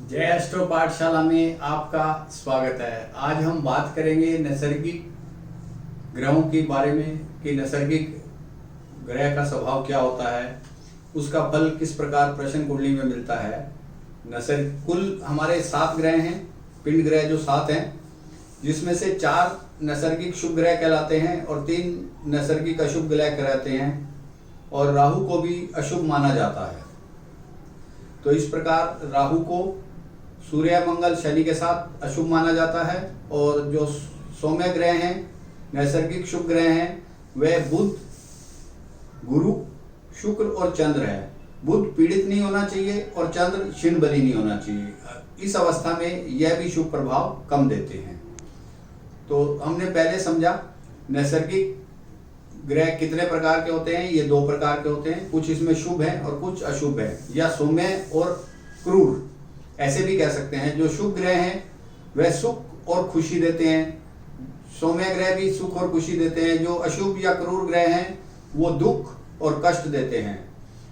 जय एस्ट्रो पाठशाला में आपका स्वागत है। आज हम बात करेंगे नैसर्गिक ग्रहों के बारे में कि नैसर्गिक ग्रह का स्वभाव क्या होता है, उसका फल किस प्रकार प्रश्न कुंडली में मिलता है। कुल हमारे 7 ग्रह हैं, पिंड ग्रह जो 7 हैं, जिसमें से 4 नैसर्गिक शुभ ग्रह कहलाते हैं और 3 नैसर्गिक अशुभ ग्रह कहलाते हैं, और राहु को भी अशुभ माना जाता है। तो इस प्रकार राहु को सूर्य मंगल शनि के साथ अशुभ माना जाता है, और जो सौम्य ग्रह हैं नैसर्गिक शुभ ग्रह हैं वह बुध, गुरु, शुक्र और चंद्र है। बुध पीड़ित नहीं होना चाहिए और चंद्र क्षीण बली नहीं होना चाहिए। इस अवस्था में यह भी शुभ प्रभाव कम देते हैं। तो हमने पहले समझा नैसर्गिक ग्रह कितने प्रकार के होते हैं। ये 2 प्रकार के होते हैं, कुछ इसमें शुभ है और कुछ अशुभ है, या सौम्य और क्रूर ऐसे भी कह सकते हैं। जो शुभ ग्रह हैं वह सुख और खुशी देते हैं, सौम्य ग्रह भी सुख और खुशी देते हैं। जो अशुभ या क्रूर ग्रह हैं वो दुख और कष्ट देते हैं।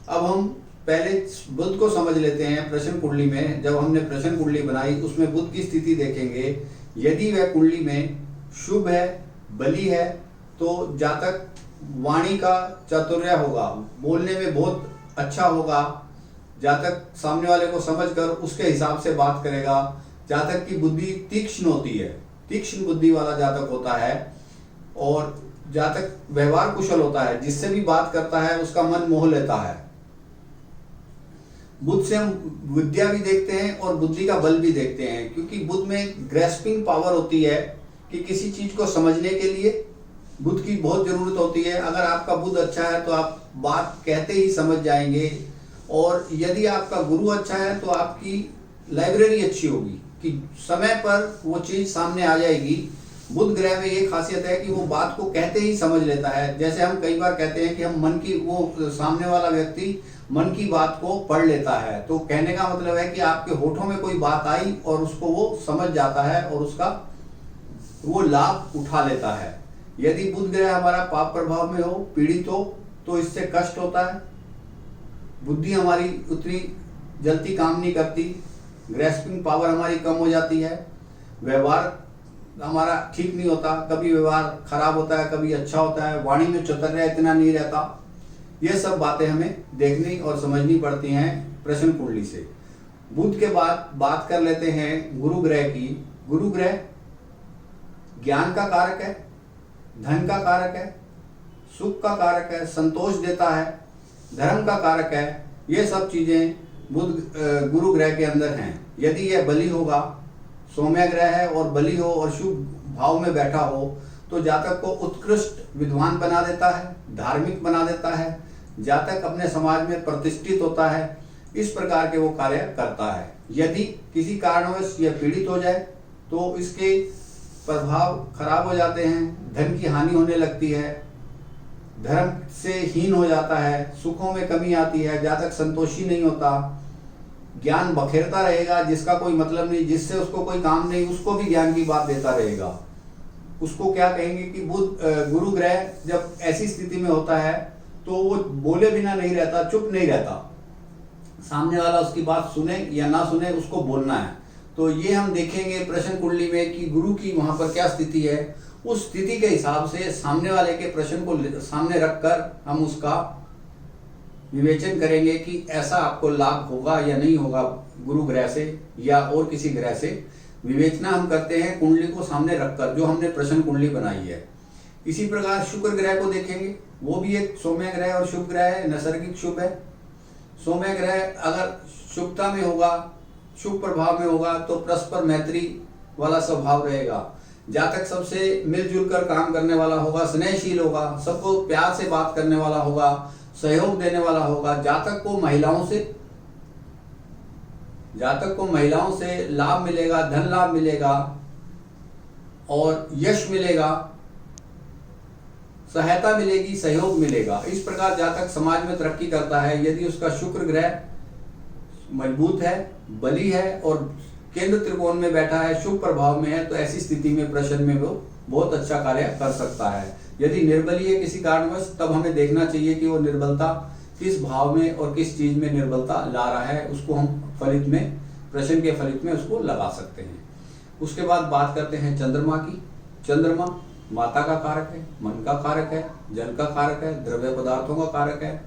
अब हम पहले बुध को समझ लेते हैं। प्रश्न कुंडली में जब हमने प्रश्न कुंडली बनाई उसमें बुध की स्थिति देखेंगे। यदि वह कुंडली में शुभ है, बली है, तो जातक वाणी का चातुर्य होगा, बोलने में बहुत अच्छा होगा, जातक सामने वाले को समझकर उसके हिसाब से बात करेगा। जातक की बुद्धि तीक्ष्ण होती है, तीक्ष्ण बुद्धि वाला जातक होता है, और जातक व्यवहार कुशल होता है, जिससे भी बात करता है उसका मन मोह लेता है। बुध से हम विद्या भी देखते हैं और बुद्धि का बल भी देखते हैं, क्योंकि बुध में ग्रेस्पिंग पावर होती है कि किसी चीज को समझने के लिए बुध की बहुत जरूरत होती है। अगर आपका बुध अच्छा है तो आप बात कहते ही समझ जाएंगे, और यदि आपका गुरु अच्छा है तो आपकी लाइब्रेरी अच्छी होगी कि समय पर वो चीज सामने आ जाएगी। बुध ग्रह में ये खासियत है कि वो बात को कहते ही समझ लेता है। जैसे हम कई बार कहते हैं कि हम मन की, वो सामने वाला व्यक्ति मन की बात को पढ़ लेता है, तो कहने का मतलब है कि आपके होठों में कोई बात आई और उसको वो समझ जाता है और उसका वो लाभ उठा लेता है। यदि बुध ग्रह हमारा पाप प्रभाव में हो, पीड़ित हो, तो इससे कष्ट होता है। बुद्धि हमारी उतनी जल्दी काम नहीं करती, ग्रेस्पिंग पावर हमारी कम हो जाती है, व्यवहार हमारा ठीक नहीं होता, कभी व्यवहार खराब होता है, कभी अच्छा होता है, वाणी में चतुर्य इतना नहीं रहता। ये सब बातें हमें देखनी और समझनी पड़ती हैं प्रश्न कुंडली से। बुध के बाद बात कर लेते हैं गुरु ग्रह की। गुरु ग्रह ज्ञान का कारक है, धन का कारक है, सुख का कारक है, संतोष देता है, धर्म का कारक है। ये सब चीजें बुध गुरु ग्रह के अंदर हैं। यदि यह बली होगा, सौम्य ग्रह है और बली हो और शुभ भाव में बैठा हो, तो जातक को उत्कृष्ट विद्वान बना देता है, धार्मिक बना देता है, जातक अपने समाज में प्रतिष्ठित होता है। इस प्रकार के वो कार्य करता है। यदि किसी कारणवश यह पीड़ित हो जाए तो इसके प्रभाव खराब हो जाते हैं, धन की हानि होने लगती है, धर्म से हीन हो जाता है, सुखों में कमी आती है, जातक संतोषी नहीं होता, ज्ञान बखेरता रहेगा जिसका कोई मतलब नहीं, जिससे उसको कोई काम नहीं, उसको भी ज्ञान की बात देता रहेगा। उसको क्या कहेंगे कि बुध गुरु ग्रह जब ऐसी स्थिति में होता है तो वो बोले बिना नहीं रहता, चुप नहीं रहता, सामने वाला उसकी बात सुने या ना सुने उसको बोलना है। तो ये हम देखेंगे प्रश्न कुंडली में कि गुरु की वहां पर क्या स्थिति है। उस स्थिति के हिसाब से सामने वाले के प्रश्न को सामने रखकर हम उसका विवेचन करेंगे कि ऐसा आपको लाभ होगा या नहीं होगा गुरु ग्रह से या और किसी ग्रह से। विवेचना हम करते हैं कुंडली को सामने रखकर, जो हमने प्रश्न कुंडली बनाई है। इसी प्रकार शुक्र ग्रह को देखेंगे, वो भी एक सौम्य ग्रह और शुभ ग्रह है, नैसर्गिक शुभ है। सौम्य ग्रह अगर शुभता में होगा, शुभ प्रभाव में होगा, तो परस्पर मैत्री वाला स्वभाव रहेगा। जातक सबसे मिलजुल कर काम करने वाला होगा, स्नेहशील होगा, सबको प्यार से बात करने वाला होगा, सहयोग देने वाला होगा। जातक को महिलाओं से लाभ मिलेगा, धन लाभ मिलेगा और यश मिलेगा, सहायता मिलेगी, सहयोग मिलेगा। इस प्रकार जातक समाज में तरक्की करता है। यदि उसका शुक्र ग्रह मजबूत है, बली है और केंद्र त्रिकोण में बैठा है, शुभ प्रभाव में है, तो ऐसी स्थिति में प्रश्न में वो बहुत अच्छा कार्य कर सकता है। यदि निर्बली है किसी कारणवश, तब हमें देखना चाहिए कि वो निर्बलता किस भाव में और किस चीज में निर्बलता ला रहा है, उसको हम फलित में प्रश्न के फलित में उसको लगा सकते हैं। उसके बाद बात करते हैं चंद्रमा की। चंद्रमा माता का कारक है, मन का कारक है, जल का कारक है, द्रव्य पदार्थों का कारक है।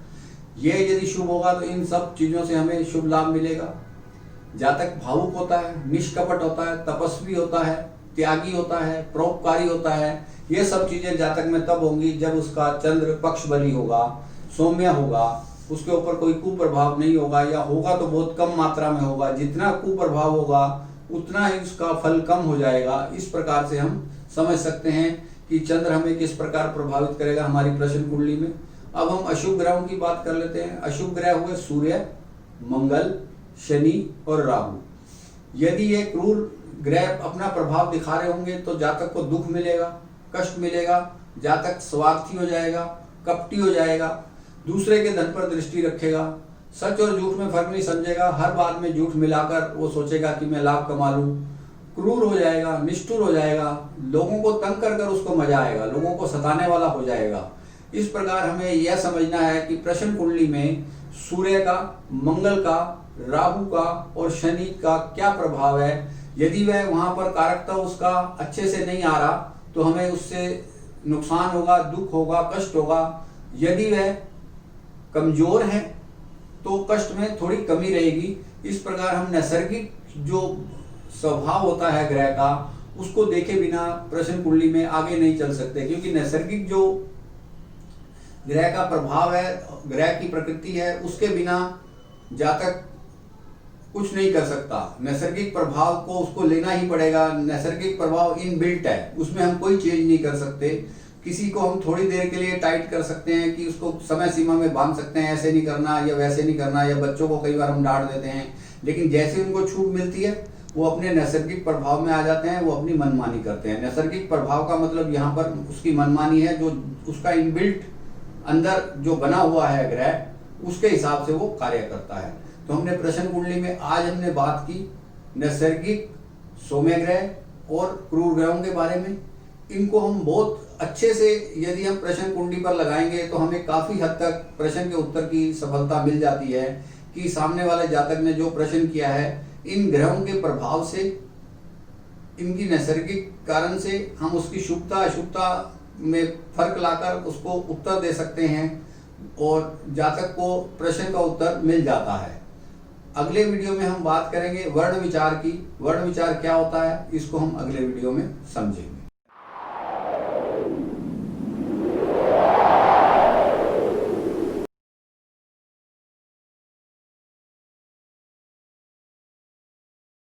ये यदि शुभ होगा तो इन सब चीजों से हमें शुभ लाभ मिलेगा। जातक भावुक होता है, निष्कपट होता है, तपस्वी होता है, त्यागी होता है, परोपकारी होता है। ये सब चीजें जातक में तब होंगी जब उसका चंद्र पक्ष बली होगा, सौम्य होगा, उसके ऊपर कोई कुप्रभाव नहीं होगा, या होगा तो बहुत कम मात्रा में होगा। जितना कुप्रभाव होगा उतना ही उसका फल कम हो जाएगा। इस प्रकार से हम समझ सकते हैं कि चंद्र हमें किस प्रकार प्रभावित करेगा हमारी प्रश्न कुंडली में। अब हम अशुभ ग्रहों की बात कर लेते हैं। अशुभ ग्रह हुए सूर्य, मंगल, शनि और राहु। यदि ये क्रूर ग्रह अपना प्रभाव दिखा रहे होंगे तो जातक को दुख मिलेगा, कष्ट मिलेगा, जातक स्वार्थी हो जाएगा, कपटी हो जाएगा, दूसरे के धन पर दृष्टि रखेगा, सच और झूठ में फर्क नहीं समझेगा, हर बात में झूठ मिलाकर वो सोचेगा कि मैं लाभ कमा लूं, क्रूर हो जाएगा, निष्ठुर हो जाएगा, लोगों को तंग कर कर उसको मजा आएगा, लोगों को सताने वाला हो जाएगा। इस प्रकार हमें यह समझना है कि प्रश्न कुंडली में सूर्य का, मंगल का, राहु का और शनि का क्या प्रभाव है। यदि वह वहां पर कारकता उसका अच्छे से नहीं आ रहा तो हमें उससे नुकसान होगा, दुख होगा, कष्ट होगा। यदि वह कमजोर है तो कष्ट में थोड़ी कमी रहेगी। इस प्रकार हम नैसर्गिक जो स्वभाव होता है ग्रह का उसको देखे बिना प्रश्न कुंडली में आगे नहीं चल सकते, क्योंकि नैसर्गिक जो ग्रह का प्रभाव है, ग्रह की प्रकृति है, उसके बिना जातक कुछ नहीं कर सकता। नैसर्गिक प्रभाव को उसको लेना ही पड़ेगा। नैसर्गिक प्रभाव इनबिल्ट है, उसमें हम कोई चेंज नहीं कर सकते। किसी को हम थोड़ी देर के लिए टाइट कर सकते हैं कि उसको समय सीमा में बांध सकते हैं, ऐसे नहीं करना या वैसे नहीं करना, या बच्चों को कई बार हम डांट देते हैं, लेकिन जैसे उनको छूट मिलती है वो अपने नैसर्गिक प्रभाव में आ जाते हैं, वो अपनी मनमानी करते हैं। नैसर्गिक प्रभाव का मतलब यहाँ पर उसकी मनमानी है, जो उसका इनबिल्ट अंदर जो बना हुआ है ग्रह, उसके हिसाब से वो कार्य करता है। तो हमने प्रश्न कुंडली में आज हमने बात की नैसर्गिक, सौम्य ग्रह और क्रूर ग्रहों के बारे में। इनको हम बहुत अच्छे से यदि हम प्रश्न कुंडली पर लगाएंगे तो हमें काफी हद तक प्रश्न के उत्तर की सफलता मिल जाती है कि सामने वाले जातक ने जो प्रश्न किया है, इन ग्रहों के प्रभाव से, इनकी नैसर्गिक कारण से हम उसकी शुभता अशुभता में फर्क लाकर उसको उत्तर दे सकते हैं और जातक को प्रश्न का उत्तर मिल जाता है। अगले वीडियो में हम बात करेंगे वर्ण विचार की। वर्ण विचार क्या होता है इसको हम अगले वीडियो में समझेंगे।